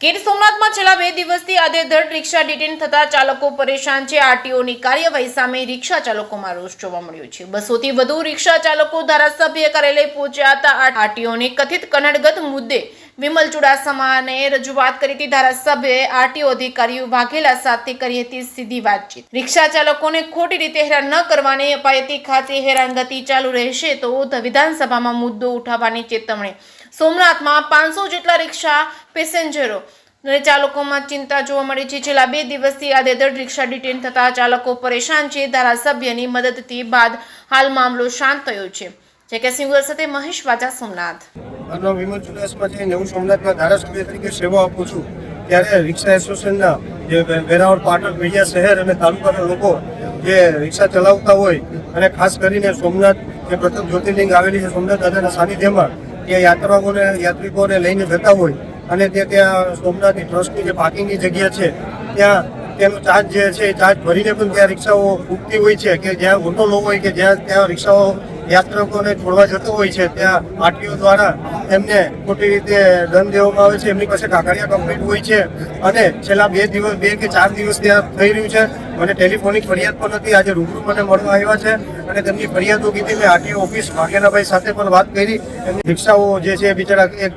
ગીર સોમનાથમાં છેલ્લા 2 દિવસથી આધેધડ રિક્ષા ડિટેન થતા ચાલકો પરેશાન છે। આરટીઓની કાર્યવાહી સામે રિક્ષા ચાલકોમાં રોષ જોવા મળ્યો છે। 200 થી વધુ રિક્ષા ચાલકો ધારાસભ્ય કાર્યાલય પહોંચ્યા હતા। આરટીઓની કથિત કનડગત મુદ્દે વિમલ ચુડાસમાને રજૂઆત કરી હતી। ધારાસભ્યએ આરટીઓ અધિકારીઓ વાઘેલા સાથે કરી હતી સીધી વાતચીત। રિક્ષા ચાલકોને ખોટી રીતે હેરાન ન કરવાની અપાઈ હતી। ખાતે હેરાનગતિ ચાલુ રહેશે તો વિધાનસભામાં મુદ્દો ઉઠાવવાની ચેતવણી। સોમનાથમાં 500 જેટલા રિક્ષા પેસેન્જરો અને ચાલકોમાં ચિંતા જોવા મળી છે। છેલ્લા 2 દિવસથી આધેધડ રિક્ષા ડિટેન થતા ચાલકો પરેશાન છે। ધારાસભ્યની મદદથી બાદ હાલ મામલો શાંત થયો છે। જેકે સિંગર સાથે મહેશ વાજા, સોમનાથ। મારો વિમલ ચુડાસમા છે। હું સોમનાથના ધારાસભ્ય તરીકે સેવા આપું છું। ત્યારે રિક્ષા એસોસિએશનના જે વેરાવળ, પાટણ, વિજયા શહેર અને તાલુકાના લોકો જે રિક્ષા ચલાવતા હોય અને ખાસ કરીને સોમનાથ જે પ્રથમ જ્યોતિર્લિંગ આવેલી છે સોમનાથ દાદાના સાનિધ્યમાં ત્યાં યાત્રિકોને લઈને જતા હોય અને ત્યાં સોમનાથની ટ્રસ્ટની જે પાર્કિંગની જગ્યા છે ત્યાં તેનો ચાર્જ જે છે એ ચાર્જ ભરીને પણ ત્યાં રિક્ષાઓ ઉગતી હોય છે કે જ્યાં હોટલો હોય કે ત્યાં રિક્ષાઓ યાત્રિકોને છોડવા જતો હોય છે ત્યાં આરટીઓ દ્વારા એમને ખોટી રીતે દંડ દેવામાં આવે છે। એમની પાસે કાગળિયા કમ્પ્લીટ હોય છે અને છેલ્લા 2 કે 4 દિવસ ત્યાં થઈ રહ્યું છે। મને ટેલિફોનિક ફરિયાદ પણ હતી, આજે રૂબરૂ મને મળવા આવ્યા છે અને તેમની ફરિયાદો કીધી। મેં આરટીઓ ઓફિસ વાઘેલાભાઈ સાથે પણ વાત કરી। એમની રિક્ષાઓ જે છે બિચારા એક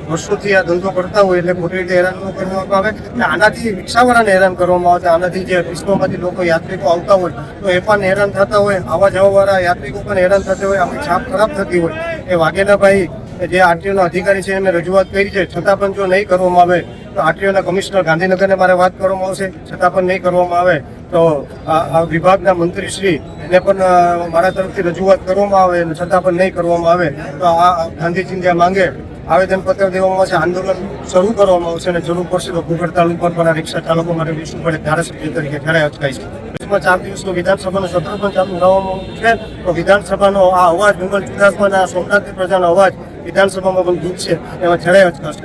વર્ષોથી આ ધંધો કરતા હોય એટલે ખોટી રીતે હેરાન ન કરવામાં આવે। આનાથી રિક્ષાવાળાને હેરાન કરવામાં આવે, આનાથી જે વિશ્વમાંથી લોકો યાત્રિકો આવતા હોય તો એ પણ હેરાન થતા હોય, આવા જવાવાળા યાત્રિકો પણ હેરાન થતા હોય, આપણી છાપ ખરાબ થતી હોય। એ વાઘેલાભાઈ જે આરટીઓના અધિકારી છે એમને રજૂઆત કરી છે, છતાં પણ જો નહીં કરવામાં આવે તો આરટીઓના કમિશનર ગાંધીનગરને મારે વાત કરવામાં આવશે। છતાં પણ નહીં કરવામાં આવે તો આ વિભાગના મંત્રીશ્રી એને પણ મારા તરફથી રજૂઆત કરવામાં આવે અને છતાં પણ નહીં કરવામાં આવે તો આ ગાંધી ચિંધ્યા માંગે આવેદનપત્ર દેવામાં આવશે, આંદોલન શરૂ કરવામાં આવશે અને જરૂર પડશે તો ભૂખ હડતાલ ઉપર પણ આ રિક્ષા ચાલકો માટે બેસવું પડે। ધારાસભ્ય તરીકે જ્યારે અચકાય છે। 4 દિવસનો વિધાનસભાનું સત્ર પણ ચાલુ રહેવાનું છે તો વિધાનસભાનો આ અવાજ વિમલ ચુડાસમાના સોમનાથની પ્રજાનો અવાજ વિધાનસભામાં પણ ગીત છે, એમાં જરાય અચકાશે।